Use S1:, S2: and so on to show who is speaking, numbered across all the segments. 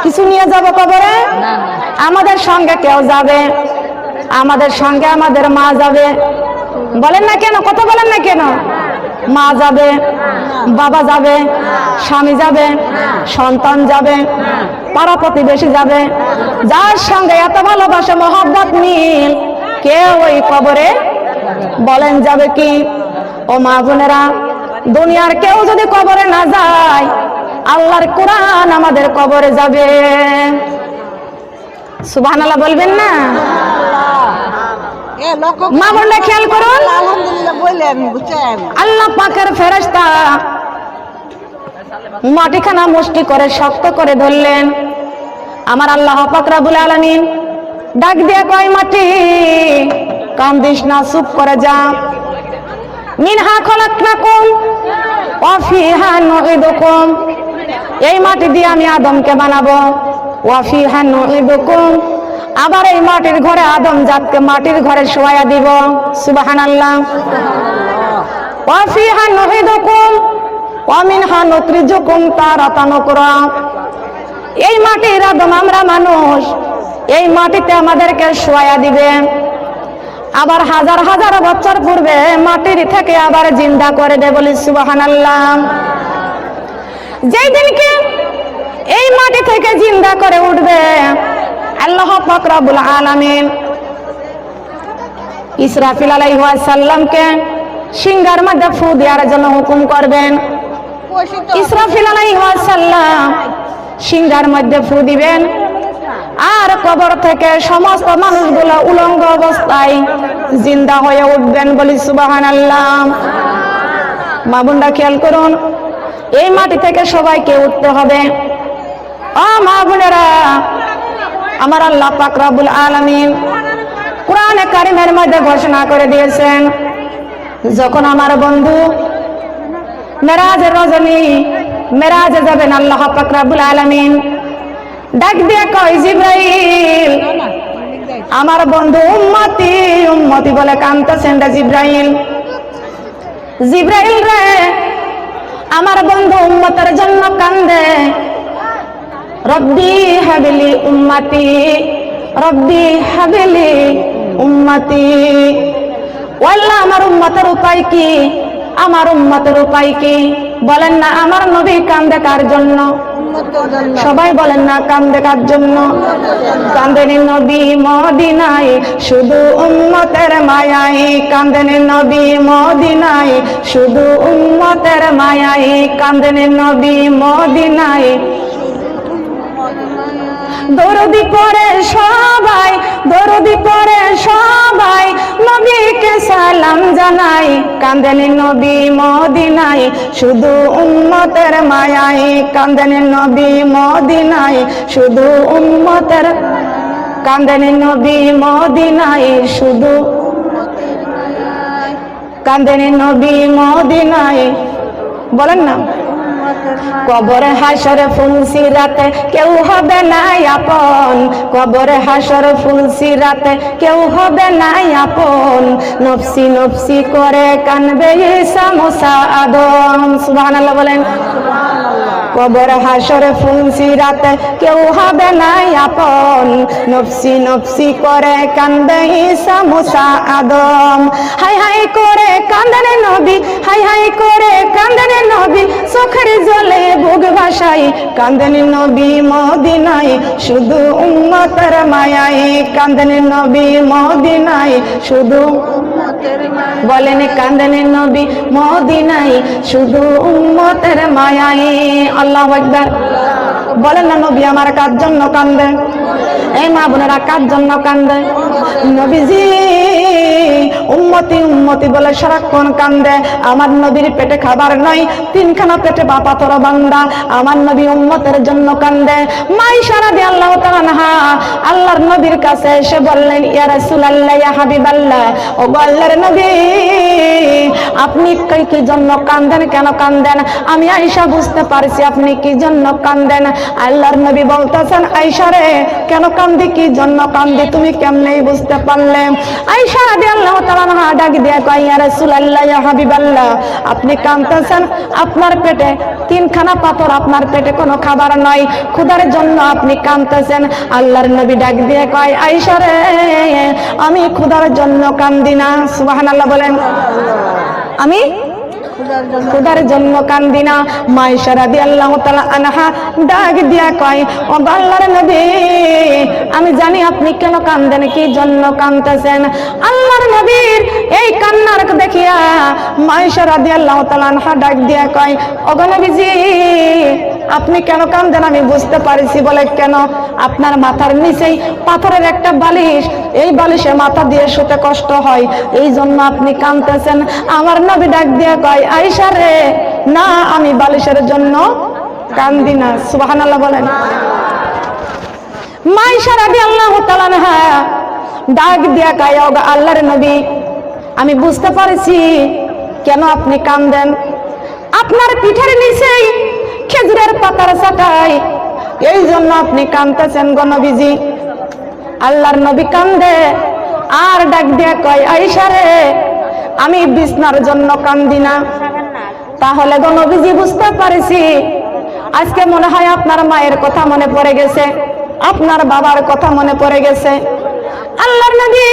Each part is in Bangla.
S1: কিছু নিয়ে যাব কবরে? আমাদের সঙ্গে কেউ যাবে? আমাদের সঙ্গে আমাদের মা যাবে। বলেন না কেন? কথা বলেন না কেন? মা যাবে, বাবা যাবে, স্বামী যাবে, সন্তান যাবে, পাড়া প্রতিবেশী যাবে। যার সঙ্গে এত ভালোবাসা মহব্বত মিল, কেউ ওই কবরে বলেন যাবে কি? ও মা বোনেরা, দুনিয়ার কেউ যদি কবরে না যায়, আল্লাহর কোরআন আমাদের কবরে যাবে। সুবহানাল্লাহ বলবেন না? মা বোনরা খেয়াল করুন, আল্লাহ পাকের ফেরেশতা মাটিখানা মুষ্টি করে শক্ত করে ধরলেন। আমার আল্লাহ পাক রব্বুল আলামিন ডাক দিয়ে কয়, মাটি কান্দিস না, চুপ করে যা। মিনহা খলাকনাকুম ওয়া ফিহা নুঈদুকুম, এই মাটি দিয়ে আমি আদমকে বানাবো। ওয়া ফিহা নুঈদুকুম, আবার এই মাটির ঘরে আদম জাতকে মাটির ঘরে শোয়া দিব। সুবহানাল্লাহ। ওয়া ফিহা নুঈদুকুম ওয়া মিনহা নুখরিজুকুম তারাতান উখরা, এই মাটির আদম আমরা মানুষ, এই মাটিতে আমাদেরকে শোয়া দিবে। আবার হাজার হাজার বছর পূর্বে মাটির থেকে আবার জিন্দা করে দেবে। বলি সুবহানাল্লাহ। যেই দিনকে এই মাটি থেকে জিন্দা করে উঠবে, আল্লাহ পাক রব্বুল আলামিন ইসরাফিল আলাইহিস সালামকে সিংহার মধ্যে ফু দেওয়ার জন্য হুকুম করবেন। ইসরাফিল আলাইহিস সালাম সিংহার মধ্যে ফু দিবেন, আর কবর থেকে সমস্ত মানুষগুলো উলঙ্গ অবস্থায় জিন্দা হয়ে উঠবেন। বলি সুবহানাল্লাহ। মা বোনরা খেয়াল করুন, এই মাটি থেকে সবাইকে উঠতে হবে। ও মা বোনেরা, আমার আল্লাহ পাক রব্বুল আলামিন কোরআনে কারিমের মধ্যে ঘোষণা করে দিয়েছেন, যখন আমার বন্ধু মেরাজের রজনী মেরাজে যাবেন, আল্লাহ পাক রব্বুল আলামিন ডাক দিয়ে কয়, জিবরাইল, আমার বন্ধু উম্মতি উম্মতি বলে কাঁদতেছেন রে জিবরাইল। জিবরাইল রে, আমার বন্ধু উম্মতের জন্য কান্দে। রব্বি হাবিলি উম্মতি, রব্বি হাবিলি উম্মতি। ওয়াল্লাহ, আমার উম্মতের উপায় কি? আমার উম্মতের উপায় কি? বলেন না, আমার নবী কান্দে কার জন্য? সবাই বলেন না, কান্দে কার জন্য? কান্দেন নবী মদিনায় শুধু উম্মতের মায়ায়, কান্দেন নবী মদিনায় শুধু উম্মতের মায়ায়, কান্দেন নবী মদিনায়। দরদি পড়ে সবাই, দরদি পড়ে সবাই, নবীকে সালাম জানাই, কান্দেন নবী মদিনায় শুধু উম্মতের মায়ায়, কান্দেন নবী মদিনায় শুধু উম্মতের, কান্দেন নবী মদিনায় শুধু, কান্দেন নবী মদিনায়। বলেন না, কবরে হাসরে ফুলসি রাতে কেউ হবে না আপন, কবরে হাসরে ফুলসি রাতে কেউ হবে না আপন, নফসি নফসি করে কানবে ঈসা মুসা আদম। সুবহানাল্লাহ বলেন। কবরে হাসরে ফুলসি রাতে কেউ হবে না আপন, নফসি নফসি করে কানবে ঈসা মুসা আদম। হাই হাই করে কান্দেন নবী, হাই হাই করে কান্দেন নবী, চোখের জলে বুক ভাসাই, কান্দেন নবী মদিনায় শুধু উম্মতের মায়ায়, কান্দেন নবী মদিনায় শুধু, বলেন কান্দেন নবী মদিনায় শুধু উম্মতের মায়ায়। আল্লাহু আকবার। বলেন না, নবী আমার কার জন্য কান্দে? এই মা বোনেরা কার জন্য কান্দে? নবীজি উম্মতি উম্মতি বলে সারাক্ষণ কান্দে। আমার নবীর পেটে খাবার নাই, তিনখানা পেটে বাপাতর বান্দা, আমার নবী উম্মতের জন্য কান্দে। মাইশা রাদিয়াল্লাহু তাআলা আনহা আল্লাহর নবীর কাছে এসে বললেন, ইয়া রাসূলুল্লাহ, ইয়া হাবিবাল্লাহ, ও আল্লাহর নবী, আপনি কি জন্য কান্দেন? কেন কান্দেন? আমি আয়েশা বুঝতে পারছি আপনি কি জন্য কান্দেন। আল্লাহর নবী বলতেছেন, আয়েশা রে, কেন কান্দি, কি জন্য কান্দি, তুমি কেমনে বুঝতে পারলে? আয়েশা রাদিয়াল্লাহু তাআলা আনহা ডাক দিয়ে কয়, ইয়া রাসূলুল্লাহ, ইয়া হাবিবাল্লাহ, আপনি কাঁদতেছেন, আপনার পেটে তিনখানা পাথর, আপনার পেটে কোনো খাবার নাই, ক্ষুধার জন্য আপনি কাঁদতেছেন। আল্লাহর নবী ডাক দিয়ে কয়, আয়েশা রে, আমি ক্ষুধার জন্য কান্দি না। সুবহানাল্লাহ বলেন। আমি ক্ষুধার জন্য কান্দি না। মা আয়েশা রাদিয়াল্লাহু তাআলা আনহা ডাক দিয়া কয়, ও আল্লাহর নবী, আমি জানি আপনি কেন কান্দেন, কি জন্য কাঁদতেছেন। আল্লাহর নবীর এই কান্নার দেখিয়া মা আয়েশা রাদিয়াল্লাহু তাআলা আনহা ডাক দিয়া কয়, ও নবীজি, আপনি কেন কাঁদেন আমি বুঝতে পারছি। বলে, কেন? আপনার মাথার নিচেই পাথরের একটা বালিশ, এই বালিশে মাথা দিয়ে শুতে কষ্ট হয়, এই জন্য আপনি কাঁদতেছেন। আমার নবী ডাক দিয়া কয়, আয়েশা রে, না, আমি বালিশের জন্য কান্দি না। সুবহানাল্লাহ বলেন। মা আয়েশা রাদিয়াল্লাহু তাআলা আনহা ডাক দিয়া কয়, ও আল্লাহর নবী, আমি বুঝতে পারছি কেন আপনি কাঁদেন। আপনার পিঠের নিচেই খেজুরের পাতার চাটাই, এই জন্য আপনি কাঁদতেছেন গো নবীজি। আল্লাহর নবী কান্দে আর ডাক দিয়া কয়, আয়েশা রে, আমি বিছনার জন্য কান্দি না। তাহলে গো নবীজি, বুঝতে পারছি আজকে মনে হয় আপনার মায়ের কথা মনে পড়ে গেছে, আপনার বাবার কথা মনে পড়ে গেছে। আল্লাহর নবী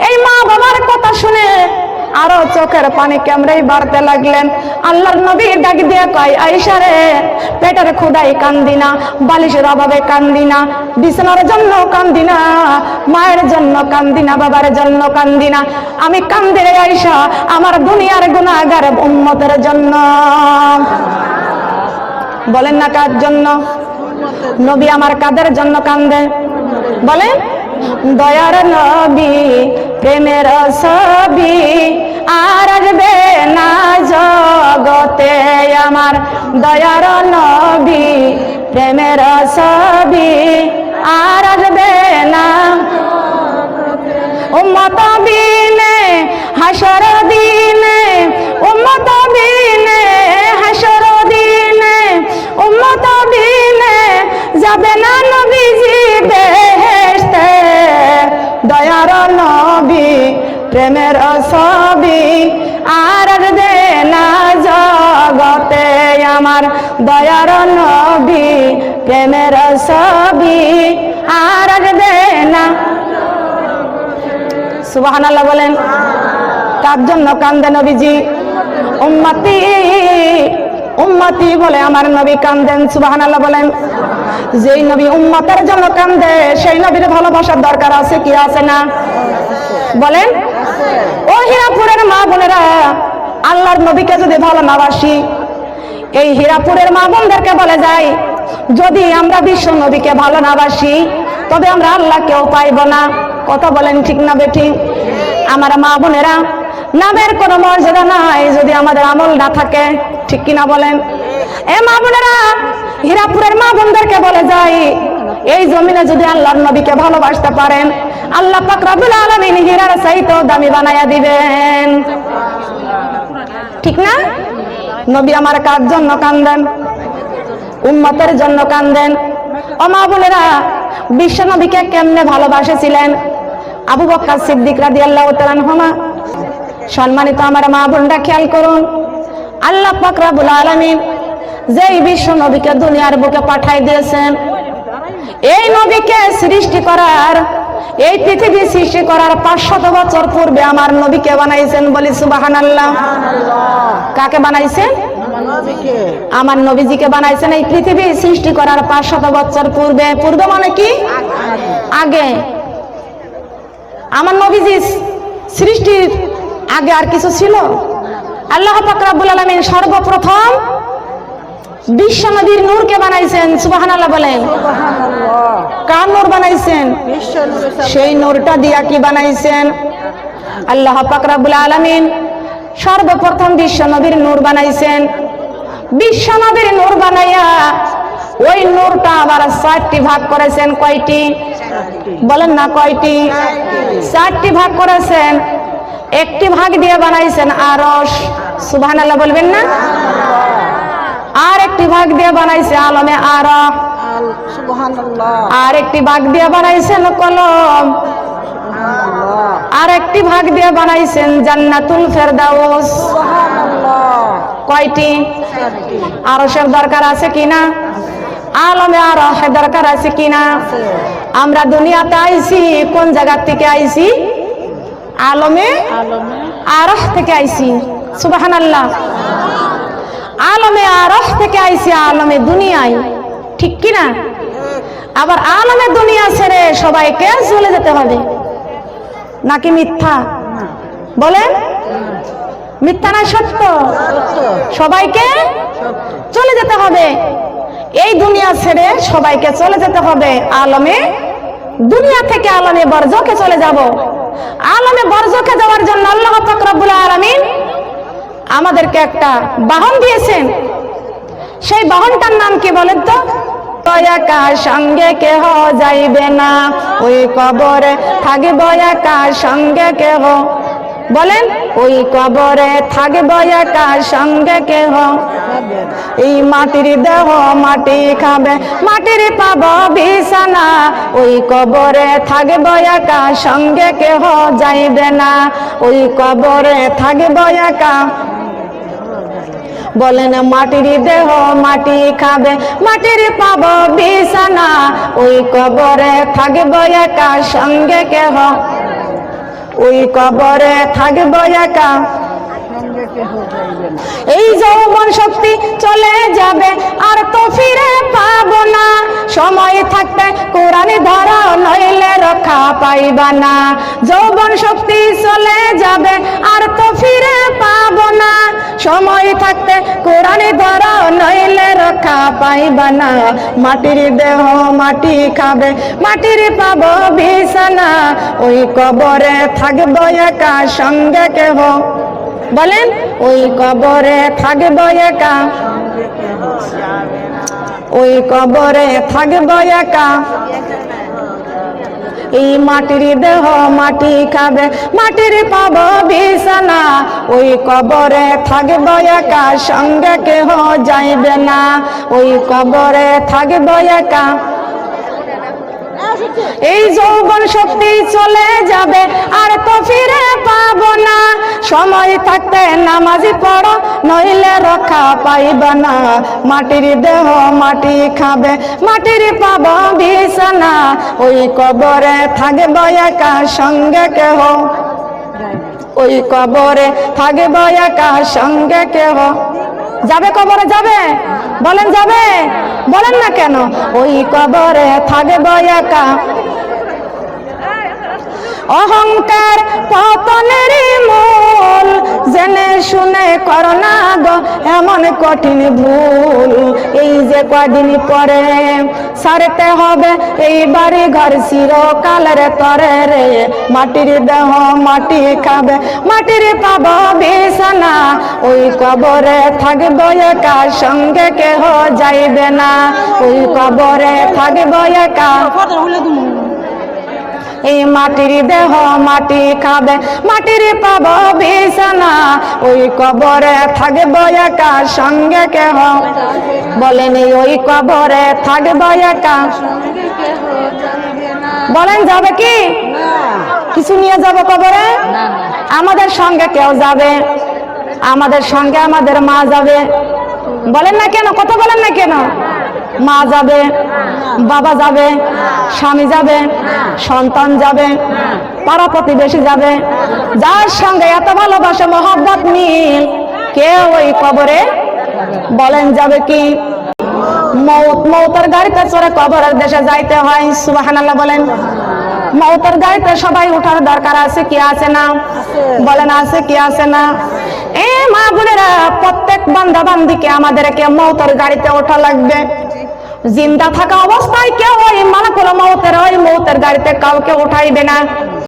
S1: এই মা বাবার কথা শুনে আরো চোখের পানি কেমরেই বাড়তে লাগলেন। আল্লাহর নবী ডাক দিয়ে কয়, আয়েশা রে, পেটের ক্ষুধায় কান্দি না, বালিশের অভাবে কান্দি না, বিছানার জন্য কান্দি না, মায়ের জন্য কান্দি না, বাবার জন্য কান্দি না, আমি কান্দি রে আয়েশা আমার দুনিয়ার গুনাহগার উম্মতের জন্য। বলেন না কার জন্য? নবী আমার কাদের জন্য কান্দে? বলে, দয়ার নবী প্রেমের ছবি আর আসবে না জগতে আমার, দয়ার নবী প্রেমের ছবি আর আসবে না। উম্মত বিনে হাসর দিনে, উম্মত বিনে হাসর দিনে, উম্মত বিনে যাবে না নবীজি বেহেশতে, দয়ার নবী প্রেমের ছবি আর আসবে না জগতে আমার, দয়ার নবী প্রেমের ছবি আর আসবে না। সুবহানাল্লাহ বলেন। কার জন্য কান্দে নবীজি? উম্মতি, উম্মতি বলে আমার নবী কান্দেন। সুবহানাল্লাহ বলেন। যেই নবী উম্মতের জন্য কান্দে, সেই নবীর ভালোবাসার দরকার আছে কি আছে না? বলেন। ও হীরাপুরের মা বোনেরা, আল্লাহর নবীকে যদি ভালো না বাসি, এই হীরাপুরের মা বোনদেরকে বলে যাই, যদি আমরা বিশ্ব নবীকে ভালো না বাসি, তবে আমরা আল্লাহকেও পাইব না। কথা বলেন ঠিক না বেঠিক? আমার মা বোনেরা, নামের কোনো মর্যাদা নাই যদি আমাদের আমল না থাকে, ঠিক কিনা বলেন? এ মা বোনেরা, হীরাপুরের মা বোনদেরকে বলে যাই, এই জমিনে যদি আল্লাহর নবীকে ভালোবাসতে পারেন, আল্লাহ পাক রব্বুল আলামিন হীরার চাইতেও দামি বানায়া দিবেন। ঠিক না? নবী আমার কার জন্য কান্দেন? উম্মতের জন্য কান্দেন। ও মা বোনেরা, বিশ্ব নবীকে কেমনে ভালোবাসেছিলেন? আবু বকর সিদ্দিক রাদিয়াল্লাহু তাআলা আনহুমা। সম্মানিত আমার মা বোনরা, খেয়াল করুন, আল্লাহ পাক রব্বুল আলামিন যেই বিশ্ব নবীকে দুনিয়ার বুকে পাঠাই দিয়েছেন, এই নবীকে সৃষ্টি করার, এই পৃথিবী সৃষ্টি করার 500 বছর পূর্বে আমার নবীকে বানাইছেন। বলি সুবহানাল্লাহ। কাকে বানাইছেন? আমার নবীজিকে বানাইছেন এই পৃথিবী সৃষ্টি করার 500 বছর পূর্বে। পূর্বে মানে কি? আগে। আমার নবীজি সৃষ্টির আগে আর কিছু ছিল? আল্লাহ পাক রব্বুল আলামিন সর্বপ্রথম বিশ্ব নবীর নূরকে বানাইছেন। সুবহানাল্লাহ বলেন। কার নূর বানাইছেন? সেই নূরটা দিয়া কি বানাইছেন? আল্লাহ পাক রব্বুল আলামিন সর্বপ্রথম বিশ্ব নবীর নূর বানাইছেন। বিশ্ব নবীর নূর বানাইয়া ওই নূরটা আবার 4টি ভাগ করেছেন। কয়টি? বলেন না কয়টি? 4টি ভাগ করেছেন। একটি ভাগ দিয়ে বানাইছেন আরশ। সুবহানাল্লাহ বলবেন না? আর একটি ভাগ দিয়ে বানাইছে আলমে আরা।
S2: সুবহানাল্লাহ।
S1: আর একটি ভাগ দিয়ে বানাইছেন কলম, আর একটি ভাগ দিয়ে বানাইছেন জান্নাতুল ফেরদাউস।
S2: সুবহানাল্লাহ।
S1: কয়টি?
S2: চারটি।
S1: আরশের দরকার আছে কিনা? আলমে আরশের দরকার আছে কিনা? আমরা দুনিয়াতে আইছি কোন জায়গা থেকে আইছি? আলমে
S2: আলমে
S1: আরশ থেকে আইছি। সুবহানাল্লাহ। আলমে আরশ থেকে আইছি আলমে দুনিয়ায়, ঠিক কিনা? আবার আলমে দুনিয়া ছেড়ে সবাইকে চলে যেতে হবে নাকি মিথ্যা বলেন? মিথ্যা না সত্য? সবাইকে চলে যেতে হবে। এই দুনিয়া ছেড়ে সবাইকে চলে যেতে হবে। আলমে দুনিয়া থেকে আলমে বরজকে চলে যাব। আলমে বরজকে যাওয়ার জন্য আল্লাহ পাক রব্বুল আলামিন আমাদেরকে একটা বাহন দিয়েছেন। সেই বাহনটার নাম কি বলেন তো? একা সঙ্গে কেহ যাইবে না, ওই কবরে থাকব একা সঙ্গে কেহ। বলেন, ওই কবরে থাকব একা সঙ্গে কেহ। এই মাটির দেহ মাটি খাবে, মাটির পাব বিছানা, ওই কবরে থাকব একা সঙ্গে কেহ যাইবে না, ওই কবরে থাকব একা। বলেন, মাটির দেহ মাটি খাবে, মাটির পাব বিছানা, ওই কবরে থাকব একা সঙ্গে কেহ। ওই কবরে থাকব একা। এই যৌবন শক্তি চলে যাবে আর তো ফিরে পাবো না, সময় থাকতে কোরআন ধরো নইলে রক্ষা পাইবা না। যৌবন শক্তি চলে যাবে আর তো ফিরে পাবো না, সময় থাকতে কোরআন ধরো নইলে রক্ষা পাইবা না। মাটির দেহ মাটি খাবে, মাটির পাব বিছানা, ওই কবরে থাকব একা সঙ্গে কেহ। বলেন, ওই কবরে থাকব একা, ওই কবরে থাকব একা। এই মাটির দেহ মাটি খাবে, মাটির পাব বিছানা, ওই কবরে থাকব একা সঙ্গে কেহ যাইবে না, ওই কবরে থাকব একা। এই যৌবন শক্তি চলে যাবে আর তো ফিরে পাবো না, সময় থাকতে নামাজি পড়ো নইলে রক্ষা পাইবা না। মাটির দেহ মাটি খাবে, মাটির পাব বিছানা, ওই কবরে থাকব একা সঙ্গে কেহ। ওই কবরে থাকব একা সঙ্গে কেহ। যাবে কবরে? যাবে? বলেন যাবে? বলেন না কেন? ওই কবরে থাকব একা। অহংকার পতনের মূল, জেনে শুনে করো না গো এমন কঠিন ভুল। এই যে কদিন পরে ছাড়তে হবে এই বাড়ি ঘর চিরকালের তরে রে, মাটির দেহ মাটি খাবে, মাটির পাব বিছানা, ওই কবরে থাকব একা সঙ্গে কেহ যাইবে না, ওই কবরে থাকব একা। এই মাটির দেহ মাটি খাবে, মাটির পাব বিছানা, ওই কবরে থাকব একা সঙ্গে কেহ। বলেন, ওই কবরে থাকব একা। বলেন, যাবে কি? কিছু নিয়ে যাবে কবরে? আমাদের সঙ্গে কেউ যাবে? আমাদের সঙ্গে আমাদের মা যাবে। বলেন না কেন? কথা বলেন না কেন? মা যাবে, বাবা যাবে, স্বামী যাবে, সন্তান যাবে, পাড়া প্রতিবেশী যাবে। যার সঙ্গে এত ভালোবাসা মহব্বত মিল, কেউ ওই কবরে বলেন যাবে কি? মৌতের গাড়িতে চড়ে কবরের দেশে যাইতে হয়। সুবহানাল্লাহ বলেন। মৌতের গাড়িতে সবাই উঠার দরকার আছে কি আছে না? বলেন আছে কি আছে না? এ মা বোনেরা, প্রত্যেক বান্দা বান্দিকে আমাদেরকে মৌতের গাড়িতে ওঠা লাগবে। জিন্দা থাকা অবস্থায় কেউ ওই মালাকুল মৌতের ওই মৌতের গাড়িতে কাউকে উঠাইবে না।